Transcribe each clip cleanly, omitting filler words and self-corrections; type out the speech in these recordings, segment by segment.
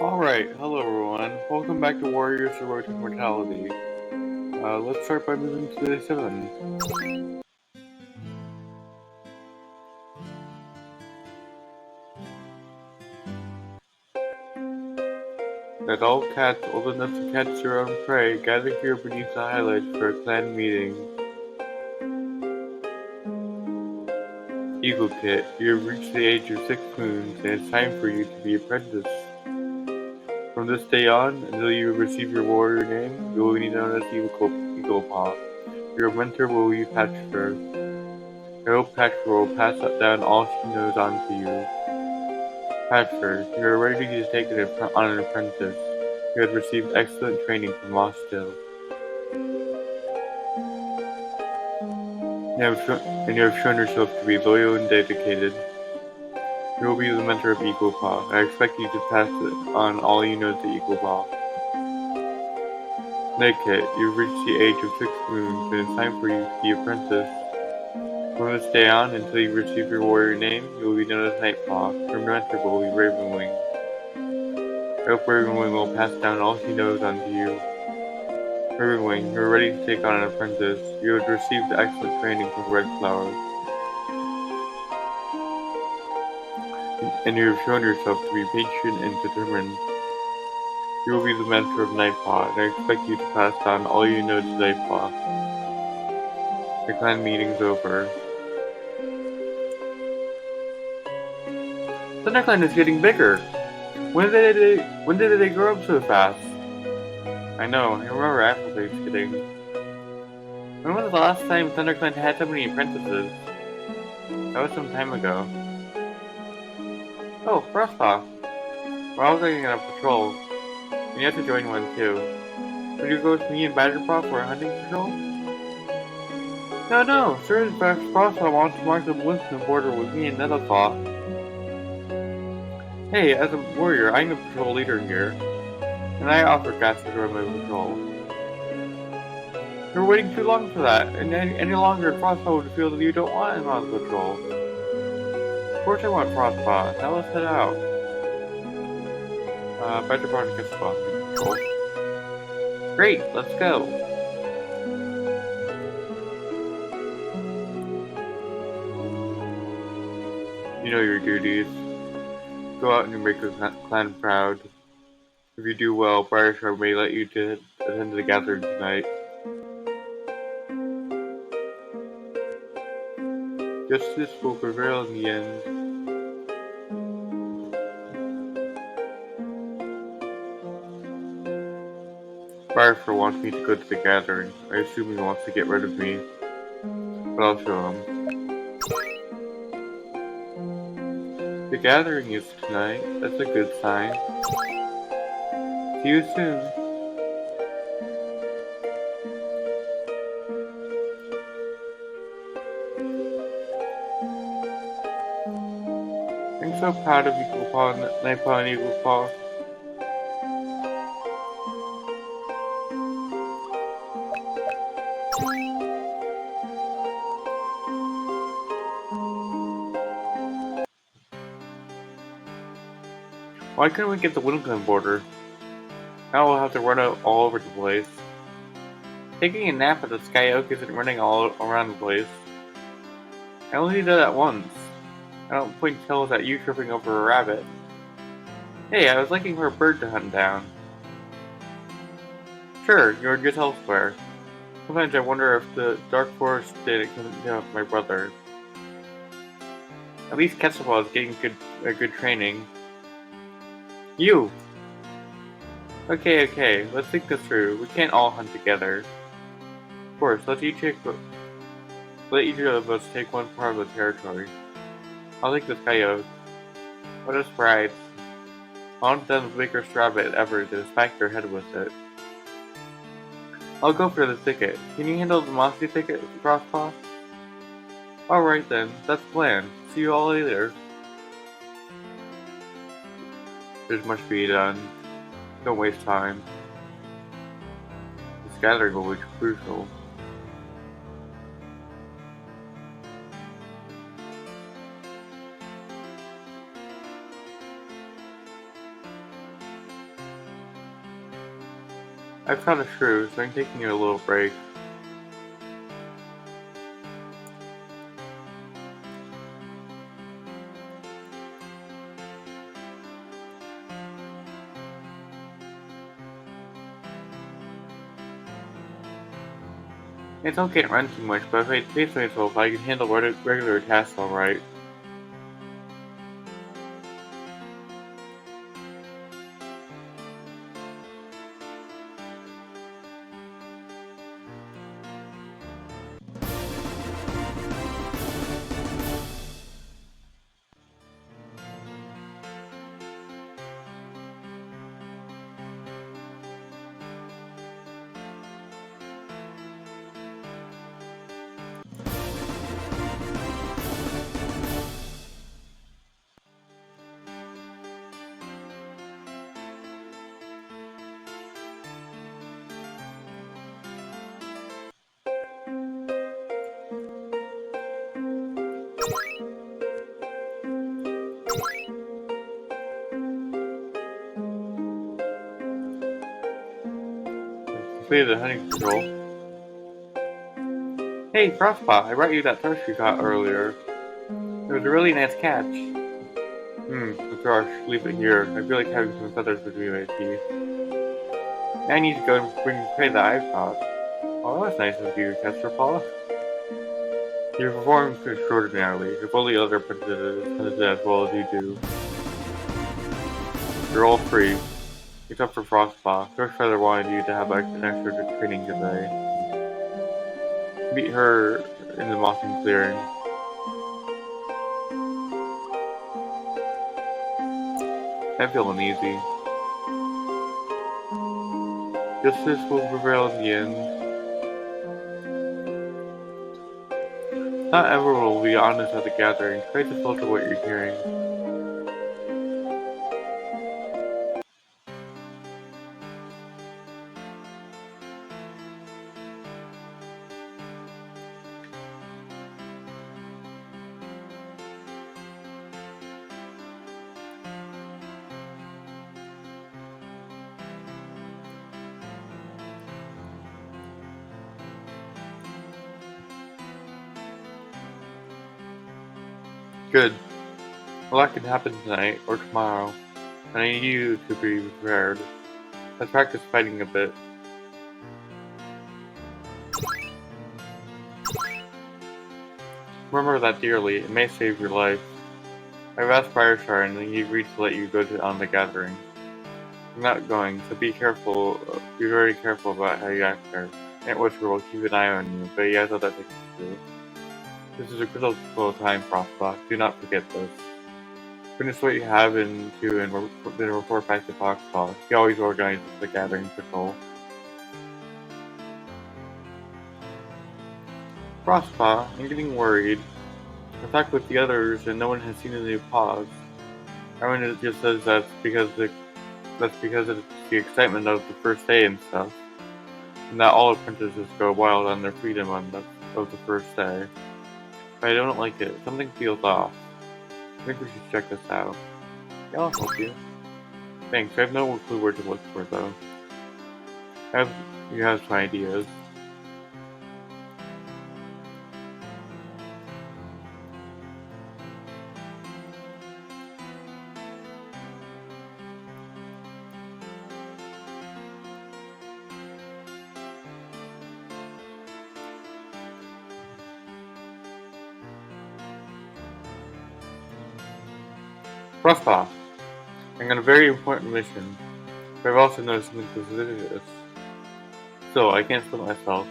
Alright, hello everyone. Welcome back to Warriors the Road to Immortality. Let's start by moving to day 7. That all cats old enough to catch their own prey gather here beneath the highlights for a clan meeting. Eagle Kit, you have reached the age of 6 moons and it's time for you to be apprenticed. From this day on, until you receive your warrior name, you will be known as Eagle Paw. Your mentor will be Patchfur. I hope Patchfur will pass down all she knows on to you. Patchfur, you are ready to take on an apprentice. You have received excellent training from Mossdale. You have shown yourself to be loyal and dedicated. You will be the mentor of Eaglepaw. I expect you to pass on all you know to Eaglepaw. Nightcat, you've reached the age of 6 moons, and it's time for you to be apprenticed. From this day on, until you receive your warrior name, you will be known as Nightpaw. Your mentor will be Ravenwing. I hope Ravenwing will pass down all she knows onto you. Ravenwing, you are ready to take on an apprentice. You have received excellent training from Red Flower, and you have shown yourself to be patient and determined. You will be the mentor of Nightpaw, and I expect you to pass on all you know to Nightpaw. The clan meeting's over. ThunderClan is getting bigger! When did they grow up so fast? I know, I remember Apple Thanksgiving. When was the last time ThunderClan had so many apprentices? That was some time ago. Oh, Frostpaw. We're all going on a patrol, and you have to join one too. Would you go with me and Badgerpaw for a hunting patrol? No, Sir Frostpaw wants to mark the Winston border with me and Nettleclaw. Hey, as a warrior, I'm the patrol leader here, and I offer cats to join my patrol. You're waiting too long for that, and any longer Frostpaw would feel that you don't want him on the patrol. Of course I want Frostpaw. Now let's head out. Badgerpaw and Kisspaw can patrol. Great, let's go. You know your duties. Go out and make your clan proud. If you do well, Briarsharp may let you attend the gathering tonight. Justice will prevail in the end. Briarsharp wants me to go to the gathering. I assume he wants to get rid of me, but I'll show him. The gathering is tonight. That's a good sign. See you soon. I'm so proud of Eaglepaw, Nightpaw, and Eaglepaw. Why couldn't we get the Windclan border? Now we'll have to run out all over the place. Taking a nap at the Sky Oak isn't running all around the place. I only did that once. I don't point tails at you tripping over a rabbit. Hey, I was looking for a bird to hunt down. Sure, you're just elsewhere. Sometimes I wonder if the Dark Forest didn't come down with my brother. At least Quetzalcoatl is getting good training. You! Okay, let's think this through. We can't all hunt together. Of course, let each of us take one part of the territory. I'll take the Sky Oak. What a surprise. I want them the biggest rabbit ever to smack their head with it. I'll go for the thicket. Can you handle the mossy thicket, Frostpaw? Alright then, that's the plan. See you all later. There's much to be done. Don't waste time. This gathering will be crucial. I've caught a shrew, so I'm taking you a little break. I still can't run too much, but if I pace myself, I can handle regular tasks alright. Completed the hunting patrol. Hey, Frostpaw, I brought you that thrush you caught earlier. It was a really nice catch. The thrush, leave it here. I feel like having some feathers between my teeth. Now I need to go and bring the prey that I've caught. Oh, that was nice of you, Chesterpaw. You performed extraordinarily. If only other princesses did as well as you do. You're all free. Except for Frostpaw. Thrush Feather wanted you to have an extra training today. Meet her in the mossing clearing. I'm feeling easy. Justice will prevail in the end. Not everyone will be honest at the gathering. Try to filter what you're hearing. Good. A lot can happen tonight or tomorrow, and I need you to be prepared. Let's practice fighting a bit. Remember that dearly. It may save your life. I've asked Briarstar and he agreed to let you go on the gathering. I'm not going, so be careful. Be very careful about how you act there. Aunt Whisper will keep an eye on you, but he has other things to do. This is a critical time, Frostbach. Do not forget this. Finish what you have and then report back to Foxpaw. He always organizes the gathering patrol. Frostpaw, I'm getting worried. I talked with the others and no one has seen a new paws. Everyone just says that's because it's the excitement of the first day and stuff. And that all apprentices go wild on their freedom of the first day. But I don't like it. Something feels off. I think we should check this out. Yeah, I'll help you. Thanks. I have no clue where to look for though. You have some ideas. Frostpaw, I'm on a very important mission, but I've also noticed something suspicious. So, I can't split myself.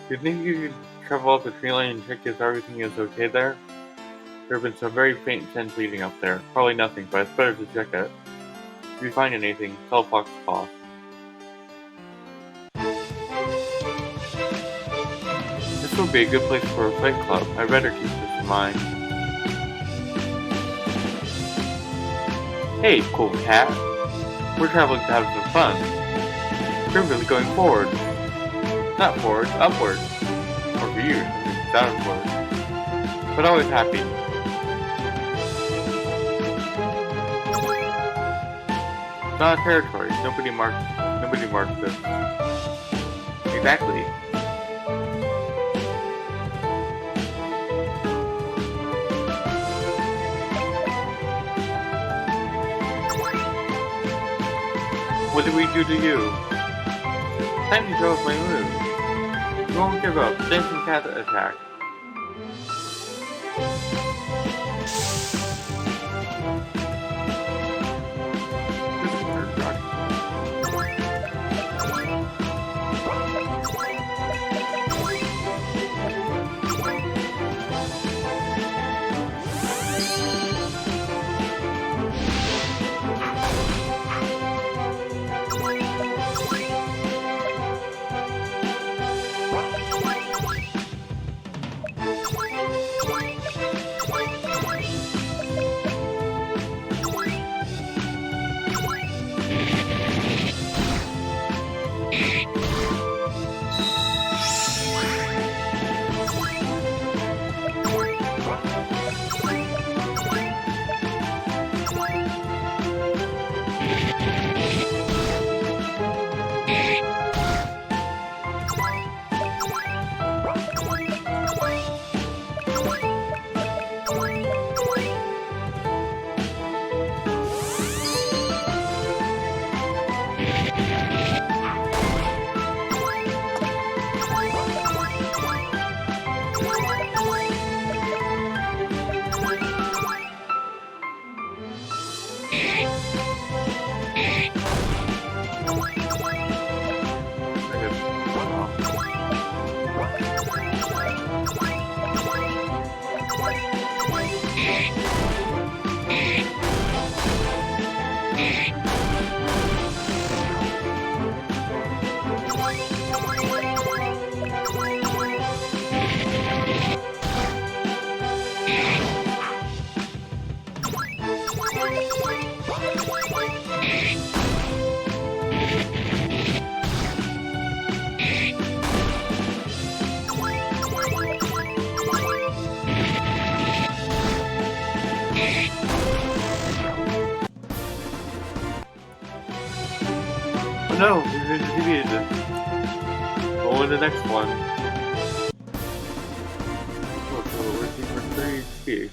Do you think you could travel up the tree line and check if everything is okay there? There have been some very faint scents leading up there. Probably nothing, but it's better to check it. If you find anything, tell Foxpaw. This would be a good place for a fight club. I better keep this in mind. Hey, cool cat. We're traveling to have some fun. We're really going forward. Not forward, upward. Or for you, downward. But always happy. It's not a territory. Nobody marked this. Exactly. What did we do to you? Time to show us my moves. You won't give up. Dancing cat attack. Oh no, we've defeated it. Go on to the next one. Oh, so we're team for 3 XP.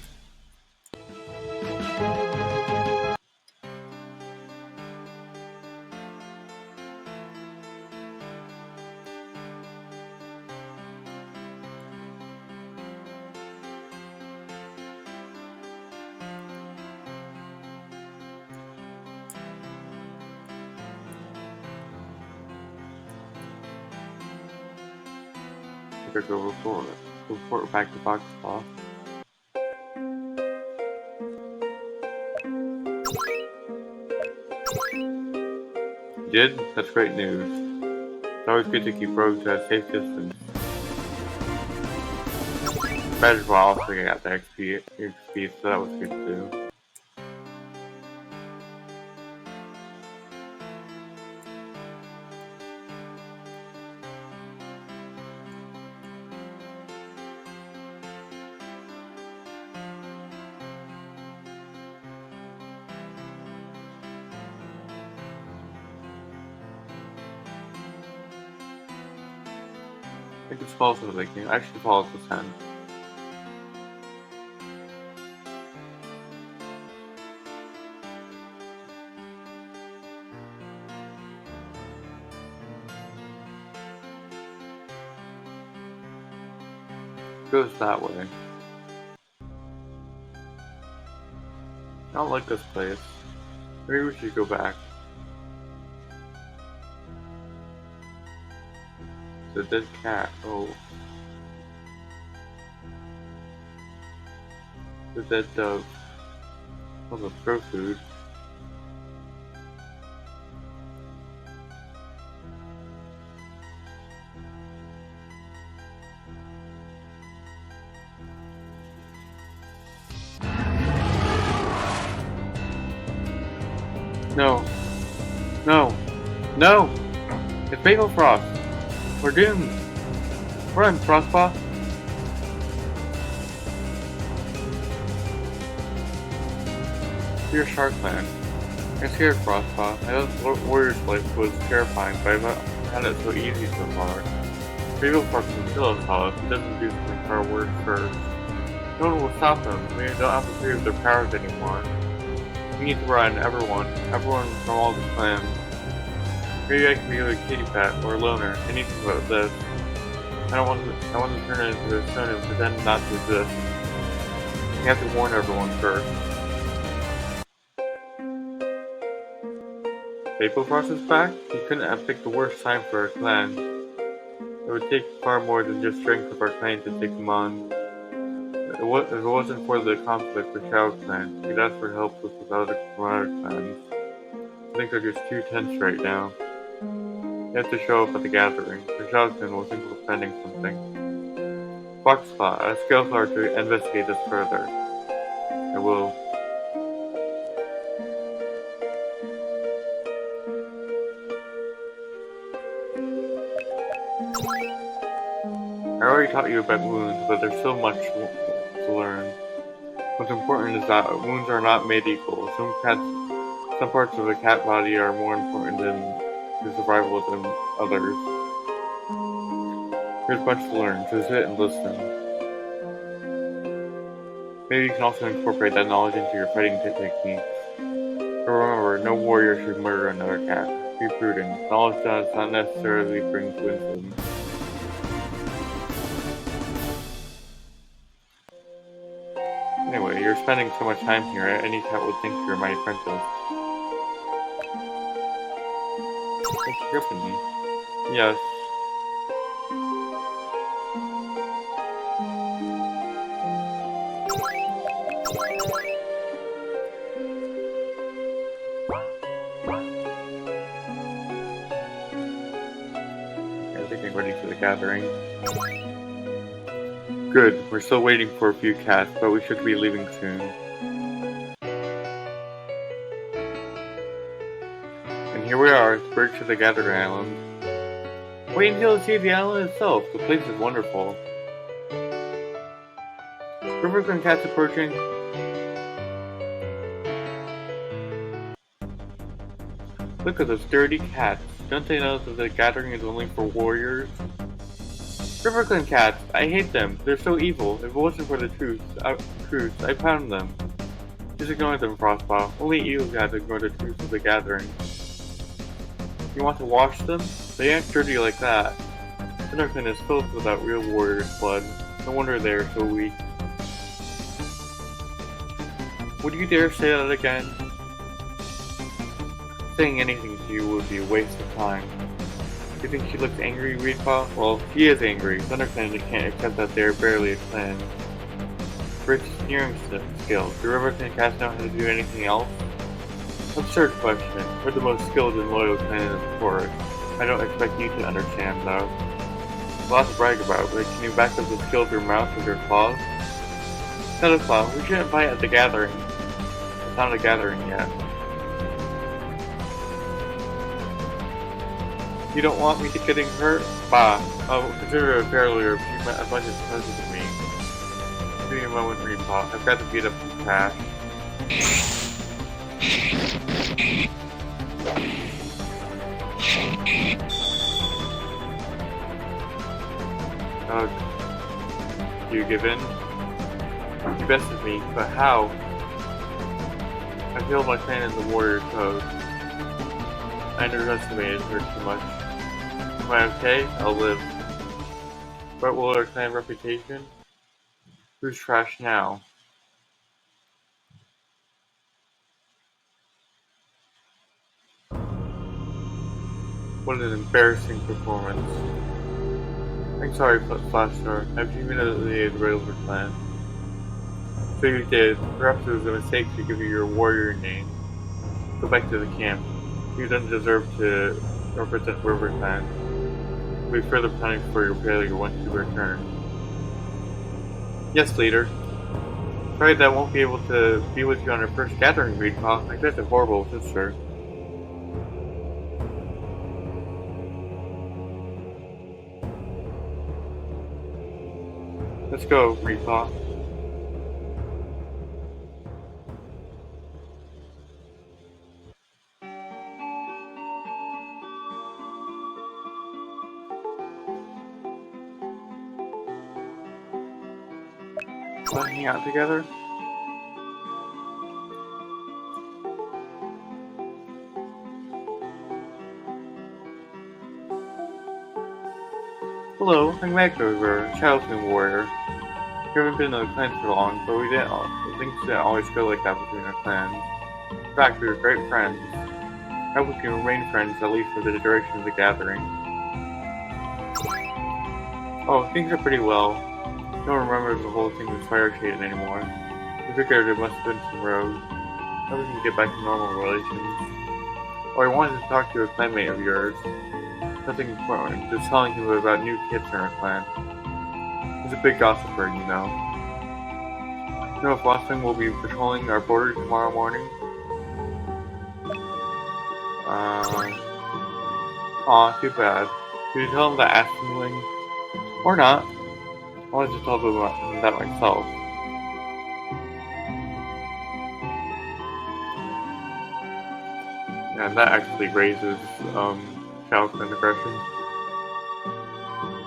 Better go report back to Fox Paw. You did? That's great news. It's always good to keep rogues at a safe distance. Might as well also get the XP, so that was good too. I think it's false in the beginning. Actually, false was 10. Goes that way. I don't like this place. Maybe we should go back. The dead cat. Oh. The dead dove. Oh, the throw food. No. No. No! It's Bagel Frost! We're doomed! Run, Frostpaw! Your Shark Land. I scared Frostpaw. I thought Warrior's life was terrifying, but I've had it so easy so far. Maybe Fox can kill us all if he doesn't do something far worse first. No one will stop him. We don't have to fear their powers anymore. We need to run, everyone from all the clans. Maybe I can be a kitty pet or a loner, anything but this. I want to turn into a stone and pretend not to exist. We have to warn everyone first. Frost is back? He couldn't have picked the worst time for our clan. It would take far more than just strength of our clan to take him on. If it wasn't for the conflict with Shao Clan, we'd ask for help with the other clans. Things are just too tense right now. You have to show up at the gathering. The Shao Clan will think we're planning something. Foxpaw, ask Scaleclar to investigate this further. I will. I already taught you about wounds, but there's so much to learn. What's important is that wounds are not made equal. Some parts of a cat body are more important to survival than others. There's much to learn, so sit and listen. Maybe you can also incorporate that knowledge into your fighting techniques. But remember, no warrior should murder another cat. Be prudent. Knowledge does not necessarily bring wisdom. Anyway, you're spending so much time here, any cat would think you're my apprentice. Thanks for gripping me. Yes. I think I'm ready for the gathering. Good, we're still waiting for a few cats, but we should be leaving soon. And here we are, at the bridge to the Gathering Island. Wait until you see the island itself, the place is wonderful. Riverclan cats approaching. Look at those dirty cats. Don't they know that the gathering is only for warriors? Riverclan cats, I hate them. They're so evil. If it wasn't for the truth, I pound them. Just ignore them, Frostpaw. Only evil cats ignore the truth of the gathering. You want to wash them? They aren't dirty like that. Thunderclan is filled with that real warrior's blood. No wonder they are so weak. Would you dare say that again? Saying anything to you would be a waste of time. Do you think she looks angry, Reedpaw? Well, she is angry. Thunderclan can't accept that they are barely a clan. For its sneering skills, do Riverclan cats know how to do anything else? Absurd question. We're the most skilled and loyal clan in the forest. I don't expect you to understand, though. A lot to brag about, but can you back up the skill of your mouth with your claws? Shadowclaw, we shouldn't fight at the gathering. It's not a gathering yet. You don't want me to getting hurt? Bah, I'll consider it a failure if you meant as much as pleasure to me. Give me a moment, Reedpaw. I've got to beat up some trash. Do you give in? You bested me, but how? I failed my clan in the warrior code. I underestimated her too much. Am I okay? I'll live. But will our clan reputation? Who's trash now? What an embarrassing performance. I'm sorry, Flashstar. I've humiliated the Railroad clan. So you did. Perhaps it was a mistake to give you your warrior name. Go back to the camp. You don't deserve to represent River Clan. We'll be further planning for your failure once you return. Yes, leader. Sorry that I won't be able to be with you on our first gathering, Reedpaw. I'm such a horrible sister. Let's go, Reedpaw. Wanna hang out together? Hello, I'm Makeover, Childhood Warrior. We haven't been in the clan for long, but things didn't always go like that between our clans. In fact, we were great friends. I hope we can remain friends at least for the duration of the gathering. Oh, things are pretty well. No one remembers the whole thing with Fire Shade anymore. We figured it must have been some rogue. Now we can get back to normal relations. Oh, I wanted to talk to a clanmate of yours. Nothing important, just telling him about new kids in our clan. He's a big gossiper, you know. You know if Blossom will be patrolling our border tomorrow morning? Aw, too bad. Could you tell him that Aspenling? Or not. I wanted to tell him that myself. And that actually raises, child aggression.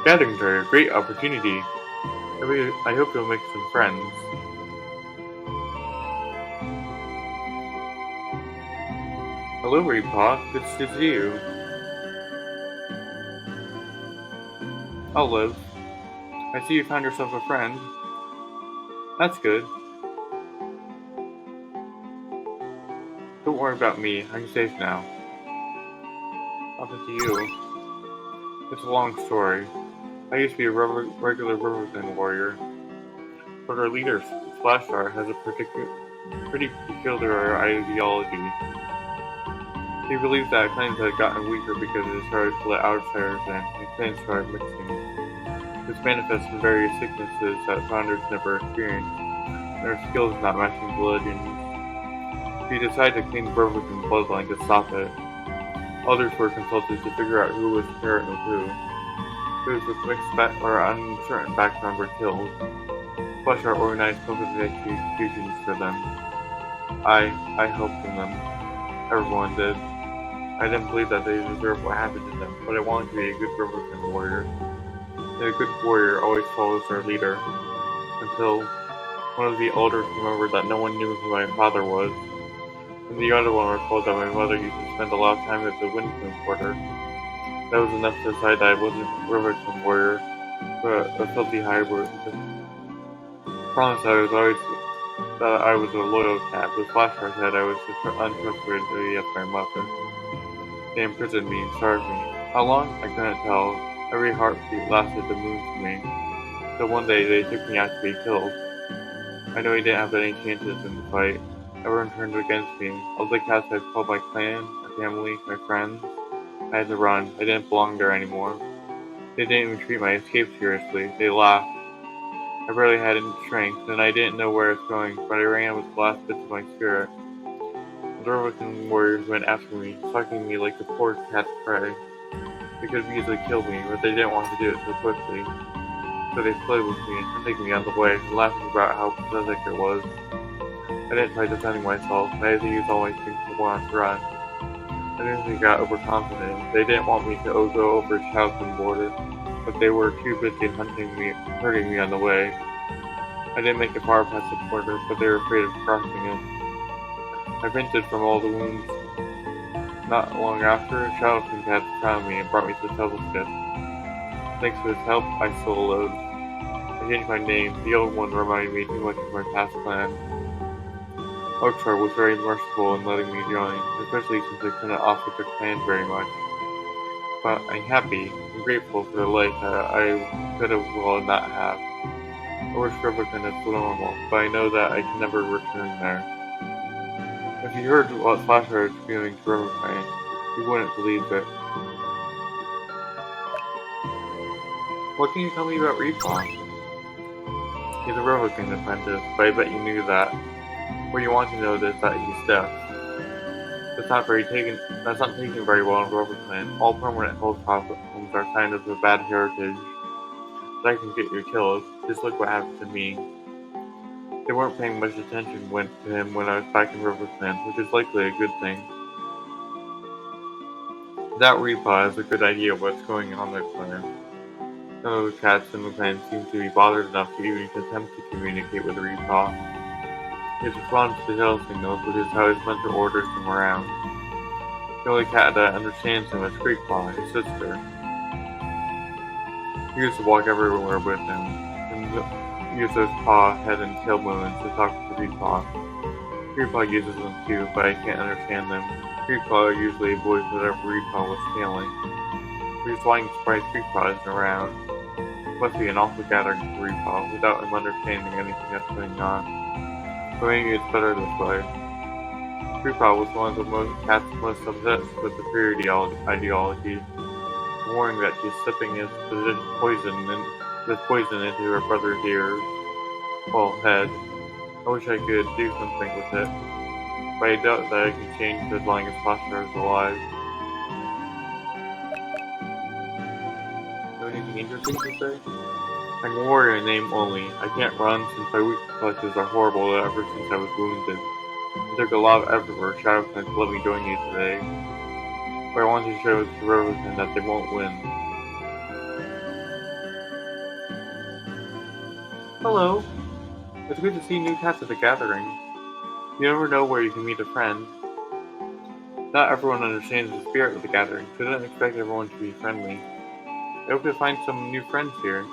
Gatherings are a great opportunity. I hope you'll make some friends. Hello, Reepaw. Good to see you. I'll live. I see you found yourself a friend. That's good. Don't worry about me. I'm safe now. Up to you. It's a long story. I used to be a regular Riverton warrior, but our leader, Splashstar, has a pretty peculiar ideology. He believes that clans had gotten weaker because it started to let outsiders in, and clans started mixing. This manifests in various sicknesses that founders never experienced, and their skills not matching the legends. We decided to clean Riverton bloodline to stop it. Others were consulted to figure out who was the parent of who. Those with mixed or uncertain background were killed. Splashstar organized public executions for them. I helped them. Everyone did. I didn't believe that they deserved what happened to them, but I wanted to be a good Riverton warrior. And a good warrior always follows their leader. Until one of the elders remembered that no one knew who my father was, and the other one recalled that my mother used to spend a lot of time at the Windmoon Quarter. That was enough to decide that I wasn't a Riverton warrior, but a filthy hybrid. Promised that I was a loyal cat, but Splashstar said I was untrustworthy as my mother. They imprisoned me and starved me. How long? I couldn't tell. Every heartbeat lasted the moon to me. So one day they took me out to be killed. I knew I didn't have any chances in the fight. Everyone turned against me. All the cats I'd called my clan, my family, my friends. I had to run. I didn't belong there anymore. They didn't even treat my escape seriously. They laughed. I barely had any strength, and I didn't know where I was going, but I ran with the last bits of my spirit. The Riverton warriors went after me, stalking me like a poor cat's prey. They could have easily killed me, but they didn't want to do it so quickly. So they played with me and taking me on the way, laughing about how pathetic it was. I didn't try defending myself. I had to use all my strength to want to run. I nearly got overconfident. They didn't want me to go over Chowson border, but they were too busy hurting me on the way. I didn't make it far past the border, but they were afraid of crossing it. I fainted from all the wounds. Not long after, Chowson cats found me and brought me to Telescope. Thanks to his help, I still lived. I changed my name. The old one reminded me too much of my past clan. Oakshire was very merciful in letting me join, especially since I couldn't offer the clan very much. But I'm happy and grateful for the life that I could have well not have. I wish Riverton is normal, but I know that I can never return there. If you heard what Slasher is feeling to Riverton, you wouldn't believe it. What can you tell me about Reepaw? He's a Riverton apprentice, but I bet you knew that. What you want to know is that he's deaf. That's not taken very well in Riverton. All permanent health problems are signs of a bad heritage. That can get you killed. Just look what happened to me. They weren't paying much attention to him when I was back in Riverton, which is likely a good thing. That Reepaw has a good idea of what's going on in the clan. None of the cats in the clan seem to be bothered enough to even attempt to communicate with Reapaw. He responds to tail signals, which is how his mentor orders him around. The only cat that understands him is Creekpaw, his sister. He used to walk everywhere with him, and use those paw, head, and tail movements to talk to Creekpaw. Creekpaw uses them too, but I can't understand them. Creekpaw usually avoids whatever Reapaw was feeling. He's flying surprised Creekpaw isn't around. It must be an awful gathering for Reapaw, without him understanding anything that's going on. But maybe it's better this way. Creekpaw was one of the cats most obsessed with the purity ideology, warning that she's sipping his poison into her brother's ears. Head. I wish I could do something with it, but I doubt that I can change it as long as Foster is alive. Have anything interesting to say? I can warrior in name only. I can't run since my weak reflexes are horrible ever since I was wounded. It took a lot of effort for Shadowclan to let me join you today, but I want to show to Rosen that they won't win. Hello. It's good to see new cats at the gathering. You never know where you can meet a friend. Not everyone understands the spirit of the gathering, so don't expect everyone to be friendly. I hope to find some new friends here.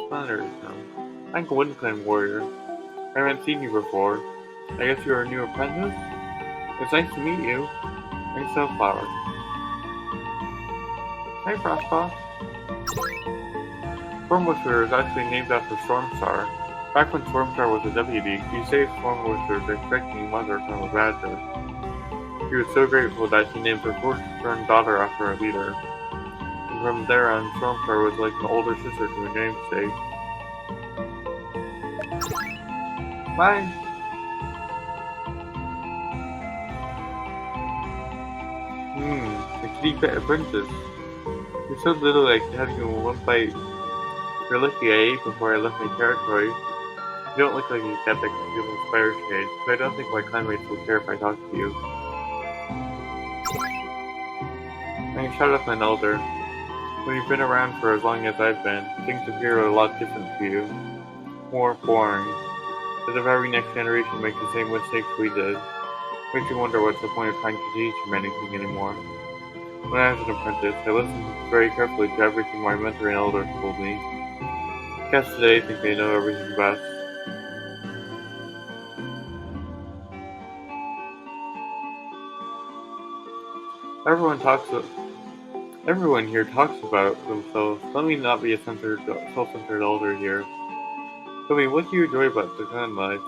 Splendor, I'm a Windclan warrior. I haven't seen you before. I guess you're a new apprentice? It's nice to meet you. I'm Sunflower. Hi, Frostpaw. Stormwisher is actually named after Stormstar. Back when Stormstar was a deputy, he saved Stormwisher's expecting mother from a badger. He was so grateful that he named her firstborn daughter after her leader. And from there on, Stormstar was like an older sister to her namesake. Bye! A kitty pet apprentice. You're so little I could have you in one bite. You're lucky I ate before I left my territory. You don't look like a cat that can feel the spider shade, so I don't think my clanmates will care if I talk to you. I'm Shadowclan Elder. When you've been around for as long as I've been, things appear a lot different to you. More boring. As if every next generation makes the same mistakes we did. Makes you wonder what's the point of trying to teach him anything anymore. When I was an apprentice, I listened very carefully to everything my mentor and elders told me. Cats today think they know everything best. Everyone here talks about themselves. Let me not be a self-centered elder here. Tell me, what do you enjoy about the clan life?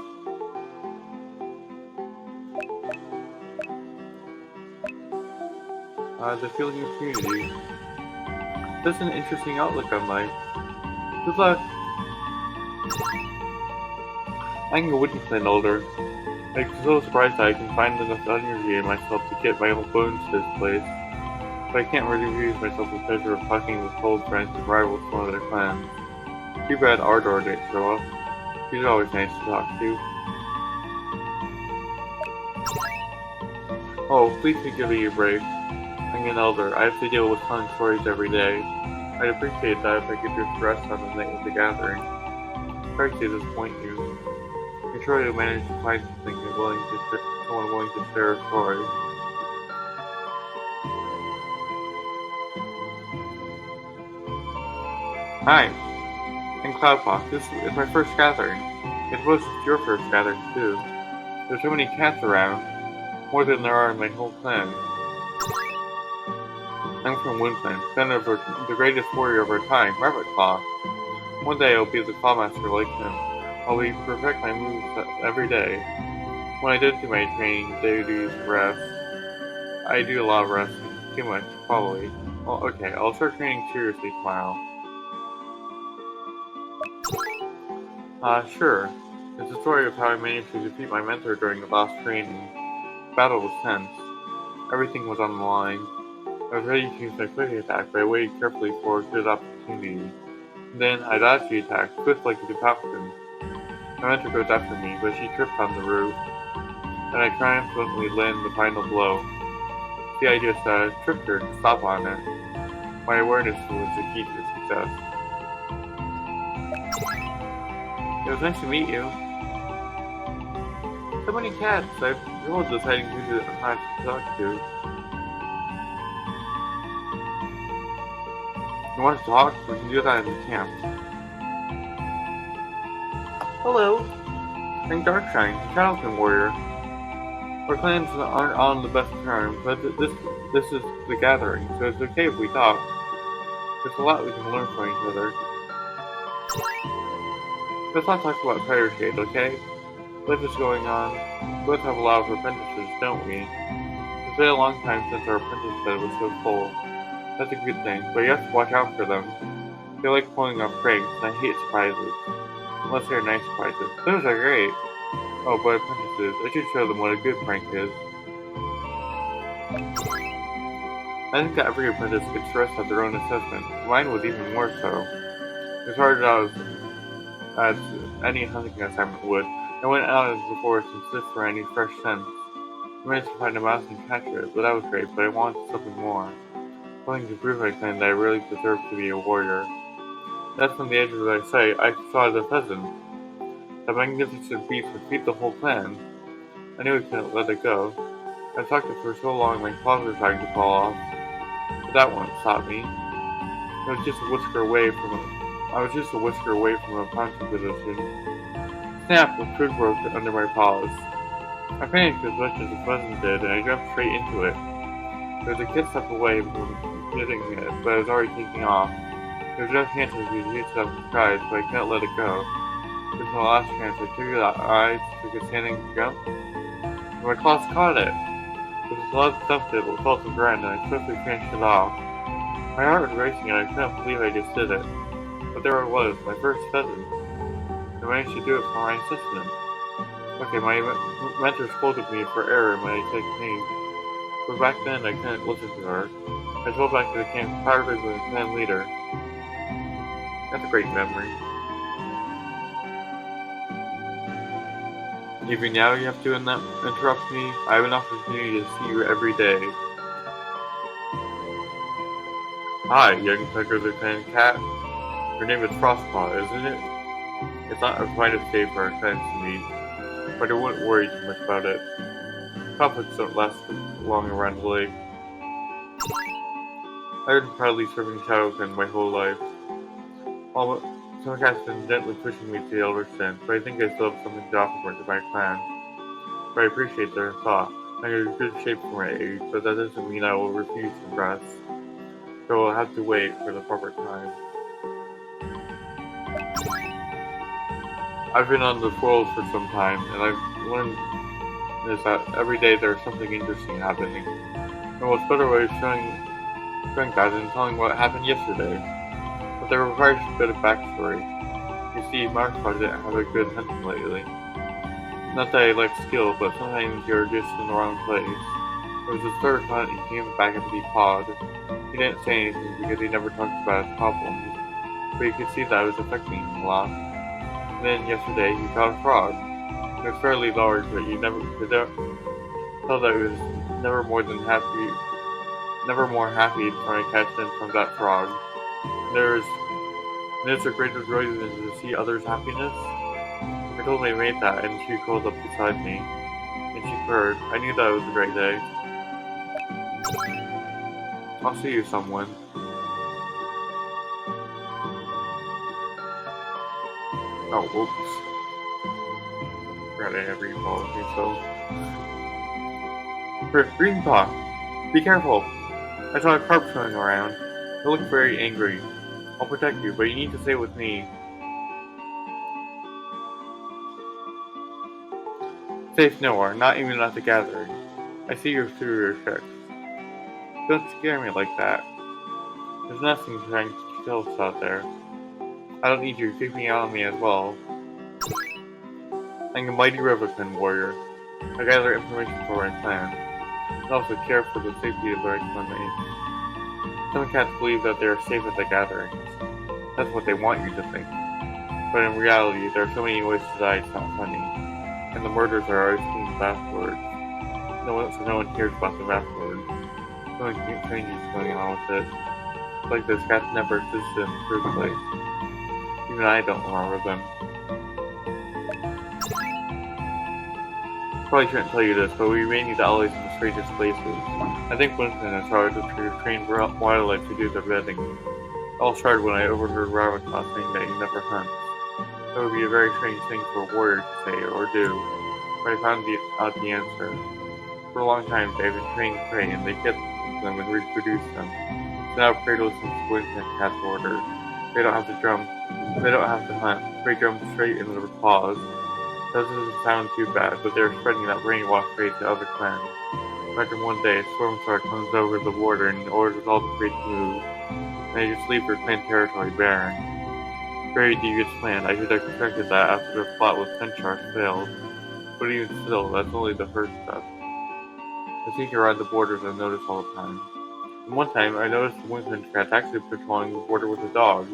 The feeling of community. That's an interesting outlook on life. Good luck. I'm a Windclan elder. I'm so surprised that I can find enough energy in myself to get my own bones to this place. But I can't really refuse myself the pleasure of talking with old friends and rivals from other clans. Too bad Ardor didn't show up. She's always nice to talk to. Oh, please give me a break. I'm an elder. I have to deal with telling stories every day. I'd appreciate that if I could just rest on the night of the gathering. Sorry to disappoint you. I'm sure you'll manage to find someone willing to share a story. Hi, I'm Cloudpaw. This is my first gathering. I suppose it's your first gathering too. There's so many cats around, more than there are in my whole clan. I'm from Windclan, son of the greatest warrior of our time, Rabbitclaw. One day I'll be the clawmaster like him. I'll perfect my moves every day. When I don't do my training, they do rest. I do a lot of resting. Too much, probably. Well, okay, I'll start training seriously tomorrow. Sure. It's a story of how I managed to defeat my mentor during the last training. The battle was tense. Everything was on the line. I was ready to use my quick attack, but I waited carefully for a good opportunity. Then I dodged the attack, swift like a falcon. My mentor goes after me, but she tripped on the roof, and I triumphantly land the final blow. See, I just tricked her to stop on it. My awareness was the key to success. It was nice to meet you. So many cats. I've trouble deciding who to have to talk to. You want to talk? We can do that in the camp. Hello. I'm Darkshine, the Shadowkin Warrior. Our clans aren't on the best terms, but this is the gathering, so it's okay if we talk. There's a lot we can learn from each other. Let's not talk about Fire Shade, okay? Life is going on. We both have a lot of apprentices, don't we? It's been a long time since our apprentice bed was so full. That's a good thing, but you have to watch out for them. They like pulling off pranks, and I hate surprises. Unless they're nice surprises. Those are great! Oh, but apprentices, I should show them what a good prank is. I think that every apprentice gets stressed at their own assessment. Mine was even more so. As hard as any hunting assignment would, I went out into the forest and sniffed for any fresh scents. I managed to find a mouse and capture it, but that was great, but I wanted something more. Something to prove my claim that I really deserved to be a warrior. That's from the edge of my sight, I saw the pheasant. That magnificent beast would feed the whole clan. I knew I couldn't let it go. I talked it for so long my claws were starting to fall off. But that won't stop me. I was just a whisker away from a pouncing position. Snap! The food broke under my paws. I panicked as much as the pheasant did, and I jumped straight into it. There was a kid step away from hitting it, but I was already taking off. There was no chance I could hit it up in skies, so I couldn't let it go. This was my last chance. I took it out eyes, took a standing jump, and my claws caught it. With a loud thump it fell to the ground, and I swiftly finished it off. My heart was racing, and I couldn't believe I just did it. But there it was, my first pheasant. I managed to do it for my assistant. Okay, my mentor scolded me for error in my technique. But back then, I couldn't listen to her. I told back to the camp proudly with the clan leader. That's a great memory. Even now you have to interrupt me? I have an opportunity to see you every day. Hi, young Tucker the Clan Cat. Your name is Frostpaw, isn't it? It's not a quite of day for our clans to meet, but I wouldn't worry too much about it. Conflicts don't last long around the lake. I've been proudly serving Shadowkin my whole life. Some cats have been gently pushing me to the elder stand, but I think I still have something to offer to my clan. But I appreciate their thought. I'm in good shape for my age, but that doesn't mean I will refuse to rest. So I'll have to wait for the proper time. I've been on the world for some time, and I've learned is that every day there's something interesting happening. And what's better way of showing that than telling what happened yesterday? But that requires a bit of backstory. You see, Marshall didn't have a good hunting lately. Not that I lack skill, but sometimes you're just in the wrong place. It was his third hunt and he came back empty pawed. He didn't say anything because he never talked about his problems, but you could see that it was affecting him a lot. And then yesterday he caught a frog. It was fairly large, but you could tell that he was never more happy trying to catch them from that frog. There's a greater joy than to see others' happiness. I told my mate that, and she curled up beside me, and she purred. I knew that it was a great day. I'll see you, someone. Oh, whoops. Forgot I never evolved myself. Greenpaw! Be careful! I saw a carp swimming around. It looked very angry. I'll protect you, but you need to stay with me. Safe nowhere, not even at the gathering. I see you're through your tricks. Don't scare me like that. There's nothing trying to kill us out there. I don't need you creeping out on me as well. I'm a mighty Riverton warrior. I gather information for my clan, and also care for the safety of my clanmates. Some cats believe that they are safe at the gatherings. That's what they want you to think. But in reality, there are so many ways to die it's not funny. And the murders are always clean afterwards. So no one cares about them afterwards. Something strange is going on with it. It's like this cats never existed in the first place. Even I don't remember them. Probably shouldn't tell you this, but we raided alleys in the strangest places. I think Winston has started to train wildlife to do their bidding. It all started when I overheard Ravenclaw saying that he never hunts. That would be a very strange thing for a warrior to say or do, but I found out the answer. For a long time they've been training prey, and they get them and reproduce them. So now prey listens to Winston and Cat's order. They don't have to jump. They don't have to hunt. Prey jump straight into their claws. That doesn't sound too bad, but they're spreading that brainwash prey to other clans. Imagine one day a storm star comes over the border and orders all the prey to move, and they just leave their clan territory barren. Very devious plan. I should have expected that after their plot with Penchar failed. But even still, that's only the first step. I sneak around the borders and notice all the time. And one time, I noticed the Winston cat actually patrolling the border with a dog.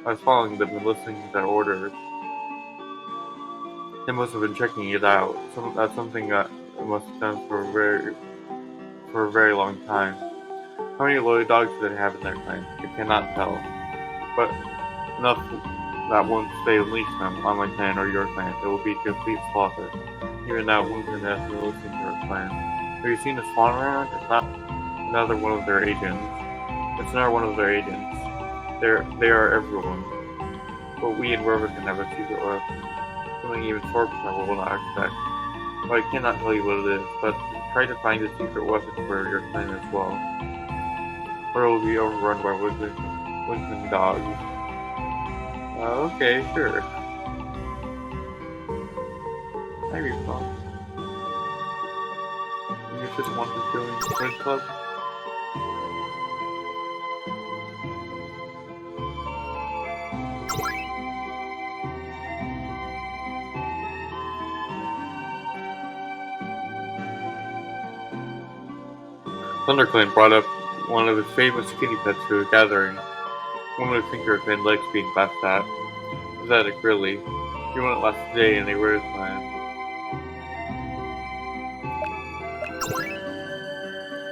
I was following them and listening to their orders. They must have been checking it out. That's something that I must have done for a very long time. How many loyal dogs do they have in their clan? I cannot tell. But enough that once they unleash them on my clan or your clan, it will be a complete slaughter. Even now, Winston has been listening to our clan. Have you seen a swan around? It's not another one of their agents. It's another one of their agents. They are everyone. But we in Riverdon have a secret weapon. Something even Sorcerer will not expect. But I cannot tell you what it is, but try to find a secret weapon for your clan as well. Or it will be overrun by Winston dogs. Okay, sure. Maybe fun. You just want to join the Quiz Club? ThunderClan brought up one of his famous kitty pets to a gathering. One would think her thin legs being laughed at. Pathetic, really. He wouldn't last a day in a rare clan.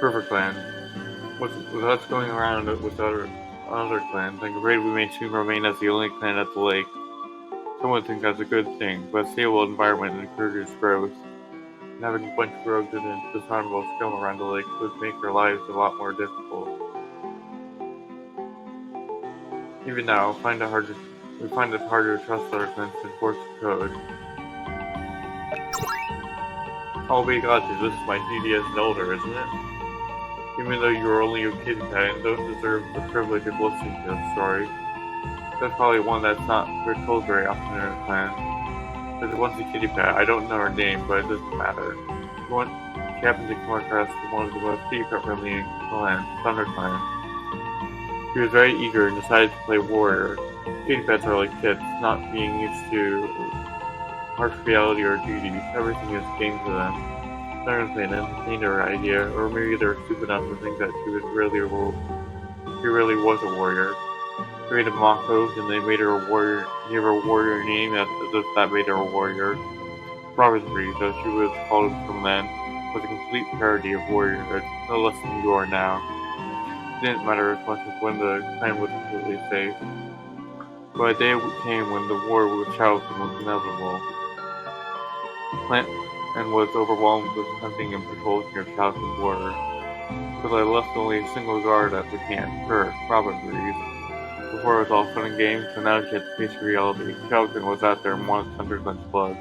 River Clan. With us going around with other clans, I'm afraid we may soon remain as the only clan at the lake. Some would think that's a good thing, but a stable environment encourages growth. And having a bunch of rogues and dishonorable scum around the lake would make our lives a lot more difficult. Even now, we find it harder to trust other clans to enforce the code. I'll be glad to. This is my duty as an elder, isn't it? Even though you are only a kitty pet and don't deserve the privilege of listening to this story. That's probably one that's not told very often in our clan. There's once a kitty pet. I don't know her name, but it doesn't matter. She happened to come across one of the most kitty pet-friendly clans, ThunderClan. She was very eager and decided to play warrior. Kitty pets are like kids, not being used to harsh reality or duties. Everything is a game to them. ThunderClan entertained her idea, or maybe they were stupid enough to think that she really was a warrior. They made a mock oath and they made her a warrior, gave her a warrior name as if that made her a warrior. Robinry, though she was called from then, was a complete parody of warriorhood, no less than you are now. It didn't matter as much as when the clan was completely safe. But a day came when the war with Charleston was inevitable. The clan and was overwhelmed with hunting and patrolling near Charleston border. But I left only a single guard at the camp, her, Robinry's. Before it was all fun and games, so now she had to face reality. Charleston was out there and wanted ThunderClan's blood.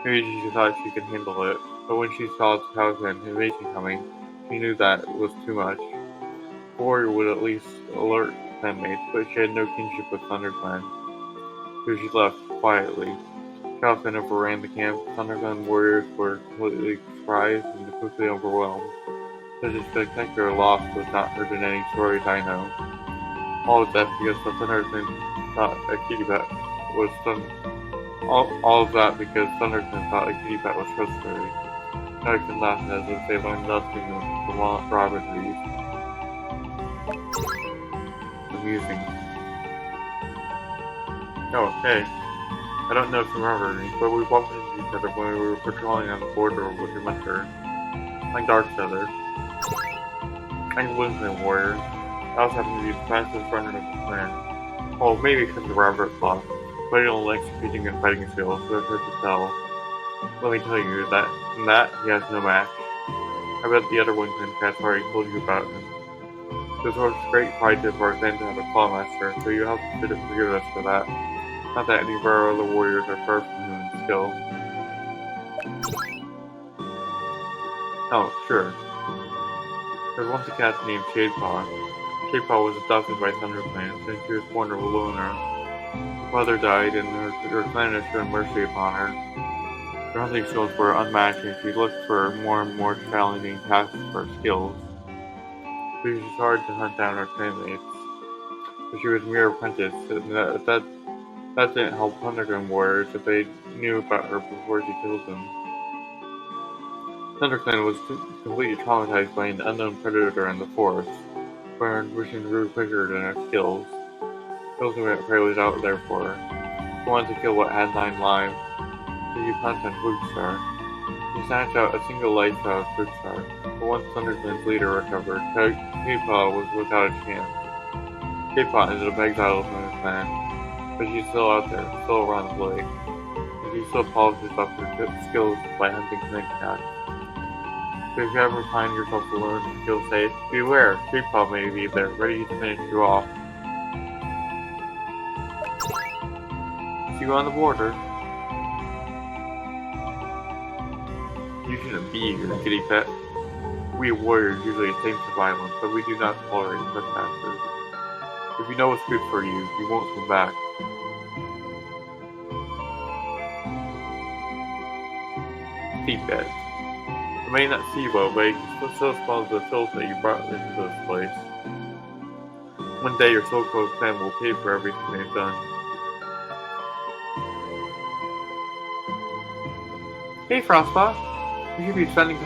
Maybe she thought she could handle it, but when she saw Charleston invasion coming, she knew that it was too much. The warrior would at least alert clanmates, but she had no kinship with ThunderClan, so she left quietly. Charleston overran the camp. ThunderClan warriors were completely surprised and quickly overwhelmed. Such a spectacular loss was not heard in any stories I know. All of that because the ThunderClan thought a kitty pet was all of that because ThunderClan thought a kitty pet was trustworthy. Charleston laughed as if they learned nothing from Robinry's. Amusing. Oh, hey. I don't know if you remember me, but we bumped into each other when we were patrolling on the border with your mentor. Like Dark Feather. I'm a Winston warrior. I also happen to be the fastest runner of the clan. Well, maybe because of Robert Claw, but I don't like competing and fighting skills, so it's hard to tell. Let me tell you that in that he has no match. I bet the other Winston cats already told you about him. It was great pride to our clan to have a claw master, so you have to forgive us for that. Not that any of our other warriors are far from him in skill. Oh, sure. There was once a cat named Shadepaw. Shadepaw was adopted by ThunderClan since she was born a loner. Her mother died and her clan has shown mercy upon her. Her hunting skills were unmatched and she looked for more and more challenging tasks for her skills. It was hard to hunt down her clanmates, but she was a mere apprentice, and that didn't help ThunderClan warriors if they knew about her before she killed them. ThunderClan was completely traumatized by an unknown predator in the forest, where wishing grew quicker than her skills. The ultimate prey was out there for her. She wanted to kill what had 9 lives, so she pounced on Boogstar. She snatched out a single life out of Boogstar, but once ThunderClan's leader recovered, K-Paw was without a chance. K-Paw ended up exiled from his clan, but she's still out there, still around the lake, and she still polishes up her skills by hunting snake cats. So if you ever find yourself alone and feel safe, beware, K-Paw may be there, ready to finish you off. See you on the border. You shouldn't be here, kitty pet. We warriors usually abstain from violence, but we do not tolerate trespassers. If you know what's good for you, you won't come back. Feedback. You may not see well, but you can still smell the filth that you brought into this place. One day your so-called clan will pay for everything they've done. Hey, Frostpaw! You should be spending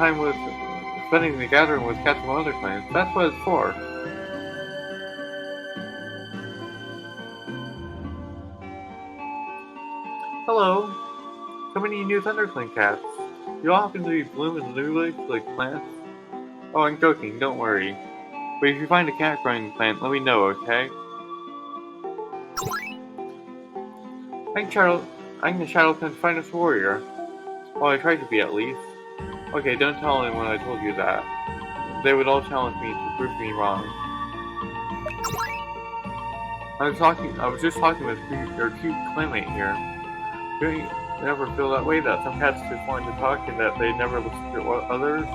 the gathering with cats from other clans. That's what it's for. Hello. So many new ThunderClan cats. You all happen to be blooming in new leaves like plants? Oh, I'm joking, don't worry. But if you find a cat growing plant, let me know, okay? I'm the Shadowclan's finest warrior. Well, I tried to be at least. Okay, don't tell anyone I told you that. They would all challenge me to prove me wrong. I was just talking with your cute clanmate here. Don't you ever feel that way, that some cats just want to talk and that they never listen to others?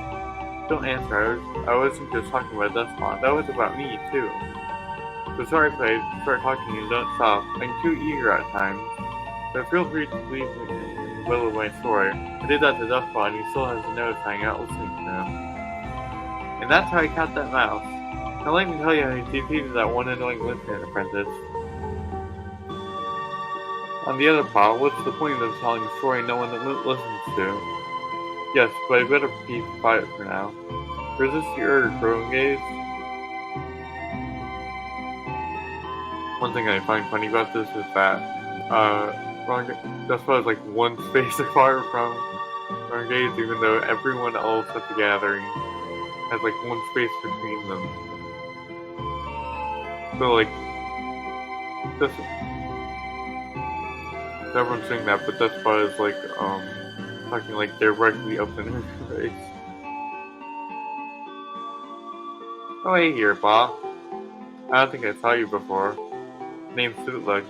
Don't answer, I wasn't just talking about Dustmon, that was about me, too. So sorry if I start talking and don't stop. I'm too eager at times. But feel free to leave me in the middle of my story. I did that to Dustmon and he still has a nose hanging out listening to him. And that's how I caught that mouse. Now let me tell you how he defeated that one annoying lieutenant apprentice. On the other part, what's the point of telling a story no one listens to? Yes, but I better be quiet for now. Resist the urge, growing gaze. One thing I find funny about this is that Dustpaw is like one space apart from Gaze, even though everyone else at the gathering has like one space between them. So like, everyone's saying that, but Dustpaw is like talking like directly up in her face. Oh hey here, Ba. I don't think I saw you before. Name's Suitlug.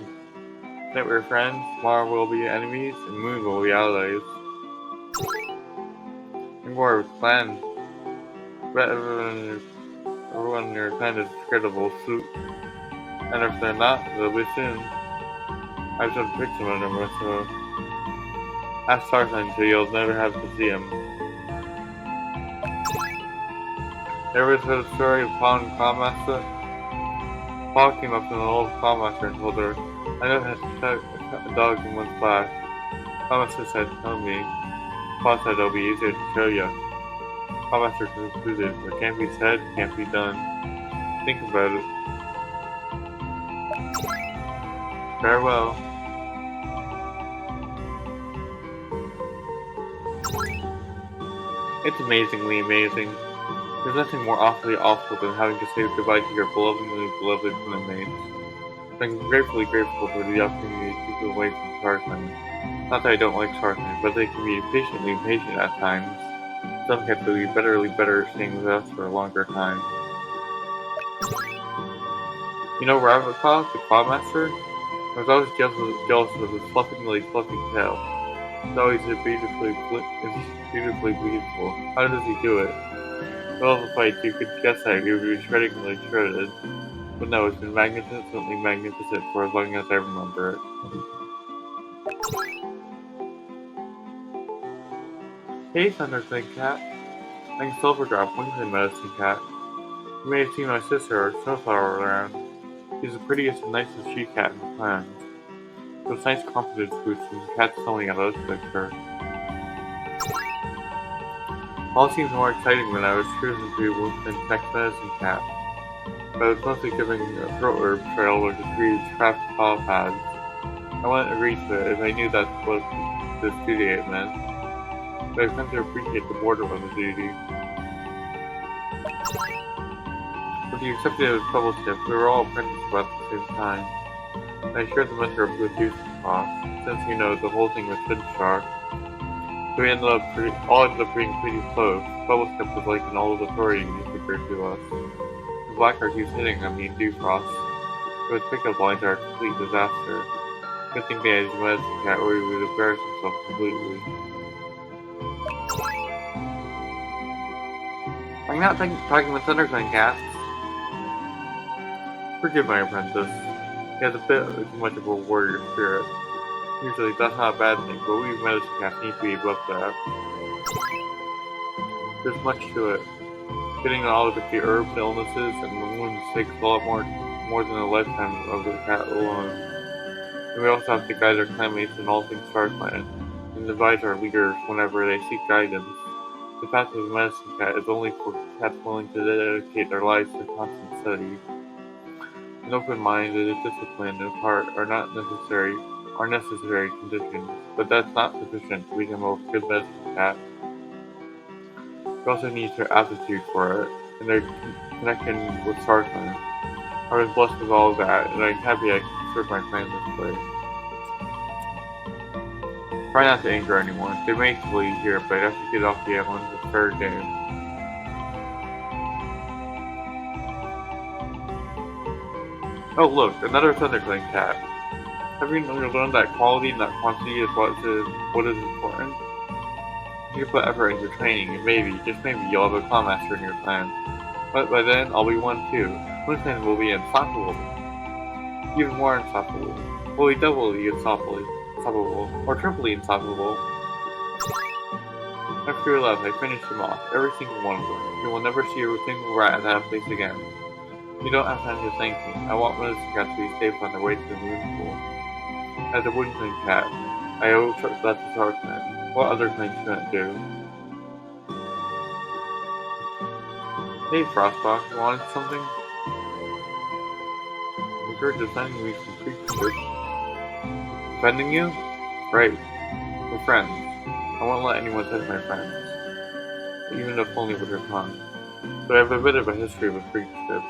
Tonight we're friends, tomorrow we'll be enemies, and Moon will be allies. And more clan. But everyone in your clan is incredible, Suit. And if they're not, they'll be soon. I've done pictures of them, so ask Tarzan so you'll never have to see him. Ever heard the story of Paul and Clawmaster? Paul came up to an old Clawmaster and told her, I know how to cut a dog in one splash. Clawmaster said, tell me. Paul said it'll be easier to show you. Clawmaster concluded, what can't be said, can't be done. Think about it. Farewell. It's amazingly amazing. There's nothing more awfully awful than having to say goodbye to your beloved playmates. I'm gratefully grateful for the opportunity to keep away from Starkland. Not that I don't like Starkland, but they can be impatient at times. Some cats would be better staying with us for a longer time. You know Ravenclaw, the Clawmaster? I was always jealous of his fluffy tail. It's always beautifully beautiful. How does he do it? Well, if I could guess that, he would be shredded. But no, it's been magnificent for as long as I remember it. Hey, Thunderclink Cat. I'm Silverdrop, Winkling Medicine Cat. You may have seen my sister, or Snowflower, around. She's the prettiest and nicest she-cat in the clans. Those nice confidence boosts and cats telling at us like her. All seems more exciting when I was cruising through Winkling Next Medicine Cat. But I was mostly giving a throat herb trail with the three craft paw pads. I wouldn't agree to it if I knew that's what this duty it meant. But I've come to appreciate the boredom of the duty. With the exception of Troublestick, we were all apprentices about the same time. I shared the mentor with Deucepaw, since the whole thing was Finchar. So we all ended up being pretty close. Troublestick was like an old authority figure to us. The Blackheart keeps hitting on me and Dewfrost. But his pickup lines are a complete disaster. Good thing they had his medicine cat or he would embarrass himself completely. I'm not talking with Thunderclan cats. Forgive my apprentice. He has a bit too much of a warrior spirit. Usually that's not a bad thing, but we medicine cats need to be above that. There's much to it. Getting all of the herbs, illnesses, and the wounds takes a lot more than a lifetime of the cat alone. And we also have to guide our clanmates in all things StarClan, and advise our leaders whenever they seek guidance. The path of the medicine cat is only for cats willing to dedicate their lives to constant study. An open mind and a discipline of heart are necessary conditions, but that's not sufficient to become a good medicine cat. You also need their aptitude for it, and their connection with StarClan. I was blessed with all of that, and I'm happy I can serve my clan this way. Try not to anger anyone. They may kill you here, but I have to get off the island. It's fair game. Oh look, another Thunderclan cat. Have you learned that quality, not quantity, is what is important? If you put effort into training, and maybe, just maybe, you'll have a Clawmaster in your clan. But by then, I'll be one too. My clan will be unstoppable. Even more unstoppable. Will be doubly unstoppable, or triply unstoppable. After you left, I finished them off, every single one of them. You will never see a single rat at that place again. You don't have time to thank me. I want medicine cats to be safe on their way to the moon pool. As a Woodland cat, I owe that to StarClan. What other clan couldn't do? Hey, Frostbox, you wanted something? I heard defending me from creatures. Defending you? Right. We're friends. I won't let anyone touch my friends. Even if only with her tongue. But I have a bit of a history with creatures.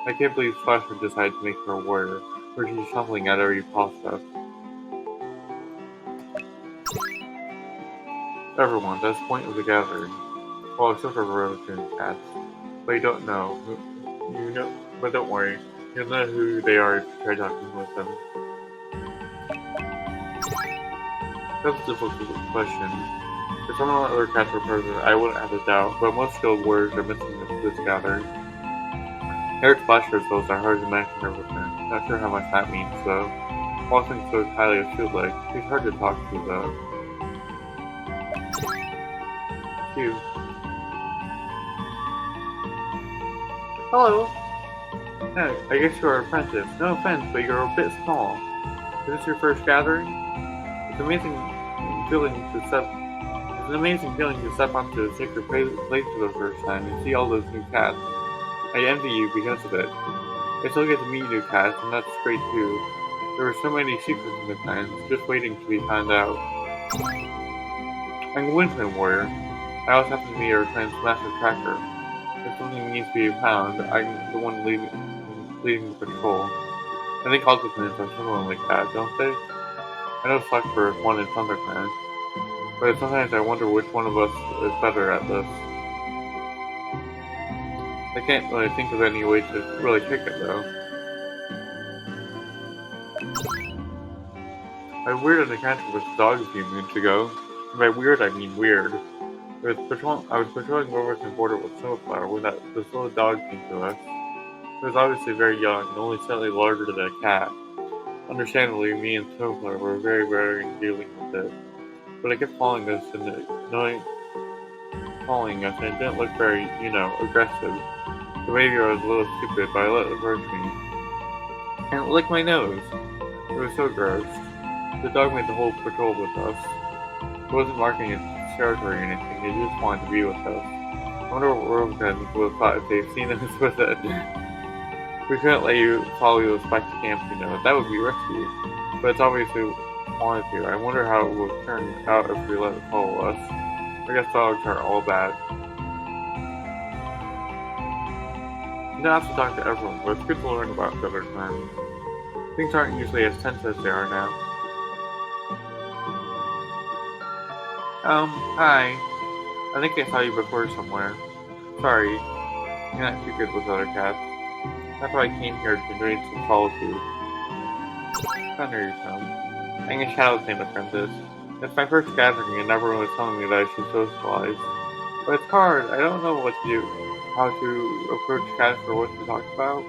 I can't believe Flash would decide to make her a warrior, or she's tumbling at every paw step. Everyone, that's the point of the gathering. Well, except for Rosen cats. But you don't know. But don't worry. You'll know who they are if you try talking with them. That's a difficult question. If some other cats were present, I wouldn't have a doubt, but most skilled warriors are missing this gathering. Eric Flasher's those are hard to match her with her. Not sure how much that means, though. Walking so highly of Field Leg, she's hard to talk to, though. You. Hello. Hey, I guess you're an apprentice. No offense, but you're a bit small. Is this your first gathering? It's an amazing feeling to step onto a sacred place for the first time and see all those new cats. I envy you because of it. I still get to meet new cats, and that's great too. There are so many secrets in the clans, just waiting to be found out. I'm a Windman warrior. I also happen to be our clan's master tracker. If something needs to be found, I'm the one leading the patrol. I think all lieutenants are similar like that, don't they? I know Slackbird is one in Thunderclan, but sometimes I wonder which one of us is better at this. I can't really think of any way to really check it though. I weirded an encounter with a dog a few moons ago. And by weird, I mean weird. I was patrolling Wilburton border with Snowflower when this little dog came to us. It was obviously very young and only slightly larger than a cat. Understandably, me and Snowflower were very wary in dealing with it. But it kept following us and it didn't look very, aggressive. So maybe I was a little stupid, but I let it approach me. And it licked my nose. It was so gross. The dog made the whole patrol with us. It wasn't marking its territory or anything, it just wanted to be with us. I wonder what Wormkin would have thought if they'd seen us with it. We couldn't let you follow us back to camp, That would be risky. But it's obviously wanted to. I wonder how it would turn out if we let it follow us. I guess dogs aren't all bad. You don't have to talk to everyone, but it's good to learn about other times. Things aren't usually as tense as they are now. Hi. I think I saw you before somewhere. Sorry, you're not too good with other cats. That's why I came here to enjoy some solitude. Found where you're from. I'm a Shadow's named apprentice. It's my first gathering and everyone was telling me that I should socialize. But it's hard. I don't know what to do. How to approach cats or what to talk about.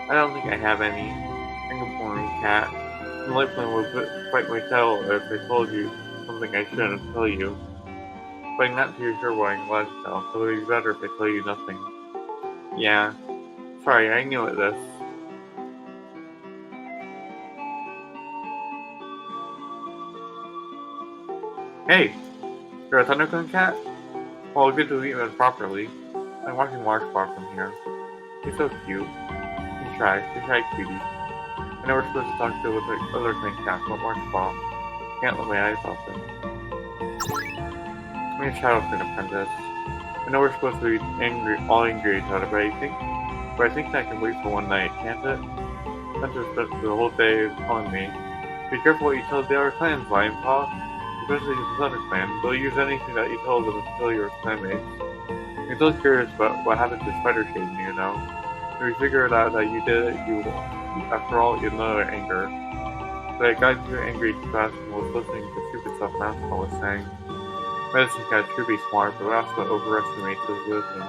I don't think I have any. I'm a boring cat. The Lightplane would bite my tail if I told you something I shouldn't tell you. But I'm not too sure what I'm allowed to tell, so it would be better if I tell you nothing. Yeah. Sorry, I knew it this. Hey! You're a Thunderclan cat? Well, good to meet him properly. I'm watching Marshpaw from here. He's so cute. He's shy cutie. I know we're supposed to talk to other clan cats, but Marshpaw. Can't let my eyes off him. I'm a Shadowclan apprentice. I know we're supposed to be all angry at each other, but I think that can wait for one night, can't it? Hunter spent the whole day telling me, be careful what you tell the other clans, Lionpaw. Especially the Thunder Clan. They'll use anything that you tell them to kill your clanmates. I'm still curious about what happened to Spider Shade, If we figured out that you did it, after all, you know anger. But I got too angry too fast and was listening to stupid stuff Mascot was saying. Medicine Cat should be smart, but Mascot overestimates his wisdom.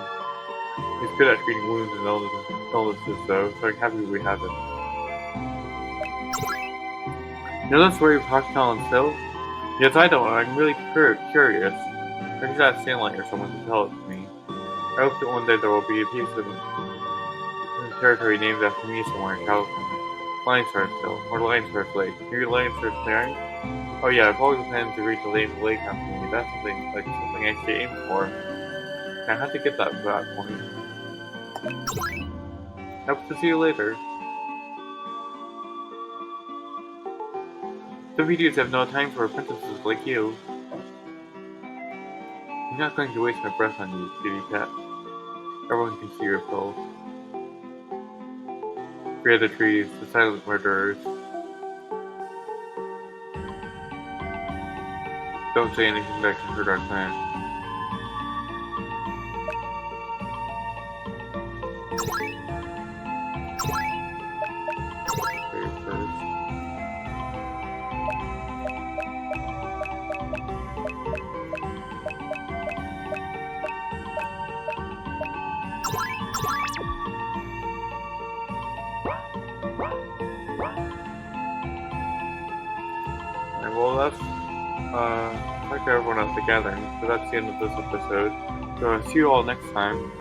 He's good at treating wounds and illnesses though, so I'm happy we have him. You know the story of Hawktail and Still? Yes, I don't. I'm really curious. I should ask Sandlight or someone to tell it to me. I hope that one day there will be a piece of territory named after me somewhere in California. Lionstar's Hill, or Lionstar's Lake. Maybe Lionstar's Clearing? Oh yeah, I've always planned to reach the name of the lake after me. That's something I should aim for. I have to get that to that point. Hope to see you later. The videos have no time for apprentices like you. I'm not going to waste my breath on you, kitty cat. Everyone can see your soul. Fear the trees, the silent murderers. Don't say anything that can hurt our clan. Well, that's like everyone else together. So that's the end of this episode. So I'll see you all next time.